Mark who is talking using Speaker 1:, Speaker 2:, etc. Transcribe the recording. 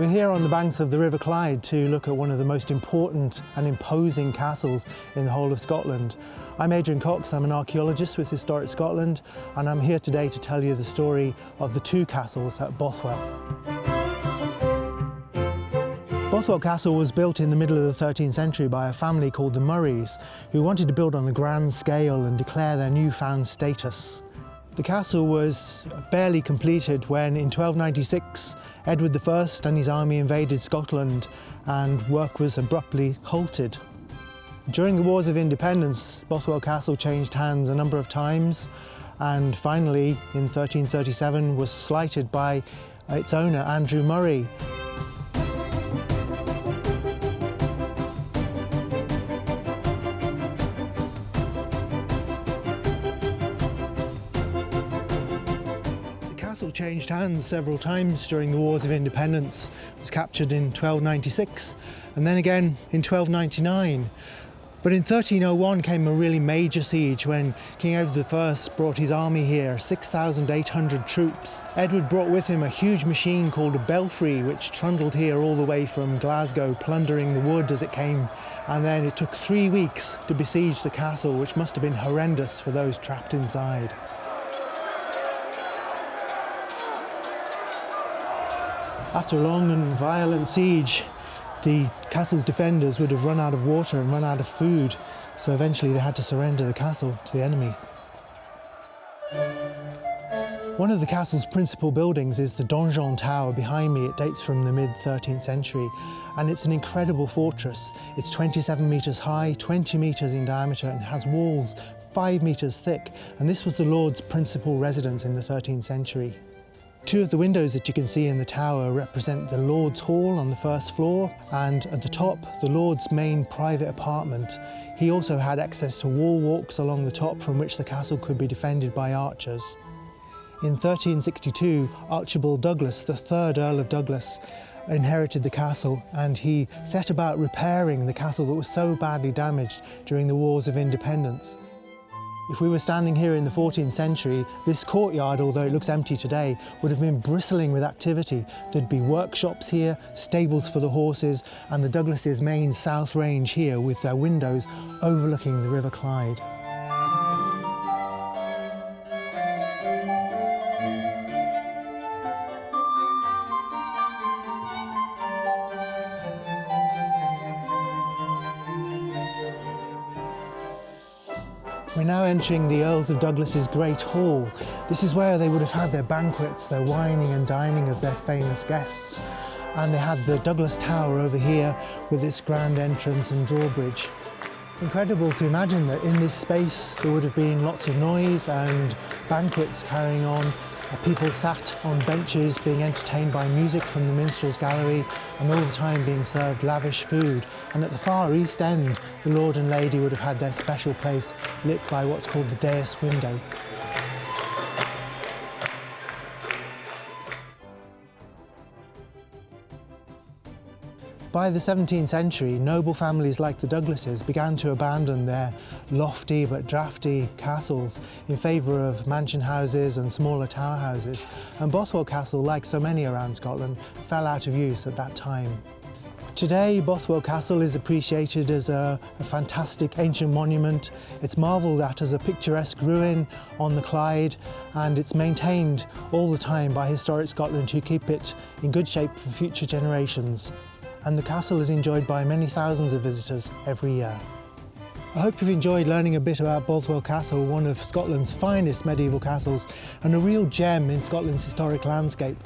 Speaker 1: We're here on the banks of the River Clyde to look at one of the most important and imposing castles in the whole of Scotland. I'm Adrian Cox, I'm an archaeologist with Historic Scotland, and I'm here today to tell you the story of the two castles at Bothwell. Bothwell Castle was built in the middle of the 13th century by a family called the Murrays, who wanted to build on a grand scale and declare their newfound status. The castle was barely completed when, in 1296, Edward I and his army invaded Scotland and work was abruptly halted. During the Wars of Independence, Bothwell Castle changed hands a number of times and finally, in 1337, was slighted by its owner, Andrew Murray. The castle changed hands several times during the Wars of Independence. It was captured in 1296 and then again in 1299. But in 1301 came a really major siege when King Edward I brought his army here, 6,800 troops. Edward brought with him a huge machine called a belfry, which trundled here all the way from Glasgow, plundering the wood as it came. And then it took 3 weeks to besiege the castle, which must have been horrendous for those trapped inside. After a long and violent siege, the castle's defenders would have run out of water and run out of food, so eventually they had to surrender the castle to the enemy. One of the castle's principal buildings is the Donjon Tower behind me. It dates from the mid-13th century, and it's an incredible fortress. It's 27 metres high, 20 metres in diameter, and has walls 5 metres thick, and this was the Lord's principal residence in the 13th century. Two of the windows that you can see in the tower represent the Lord's Hall on the first floor, and at the top, the Lord's main private apartment. He also had access to wall walks along the top from which the castle could be defended by archers. In 1362, Archibald Douglas, the third Earl of Douglas, inherited the castle, and he set about repairing the castle that was so badly damaged during the Wars of Independence. If we were standing here in the 14th century, this courtyard, although it looks empty today, would have been bristling with activity. There'd be workshops here, stables for the horses, and the Douglases' main south range here with their windows overlooking the River Clyde. We're now entering the Earls of Douglas's Great Hall. This is where they would have had their banquets, their wining and dining of their famous guests. And they had the Douglas Tower over here with its grand entrance and drawbridge. It's incredible to imagine that in this space there would have been lots of noise and banquets carrying on. People sat on benches being entertained by music from the Minstrels Gallery and all the time being served lavish food. And at the far east end, the Lord and Lady would have had their special place lit by what's called the dais window. By the 17th century, noble families like the Douglases began to abandon their lofty but draughty castles in favour of mansion houses and smaller tower houses, and Bothwell Castle, like so many around Scotland, fell out of use at that time. Today, Bothwell Castle is appreciated as a fantastic ancient monument. It's marvelled at as a picturesque ruin on the Clyde, and it's maintained all the time by Historic Scotland, who keep it in good shape for future generations. And the castle is enjoyed by many thousands of visitors every year. I hope you've enjoyed learning a bit about Bothwell Castle, one of Scotland's finest medieval castles and a real gem in Scotland's historic landscape.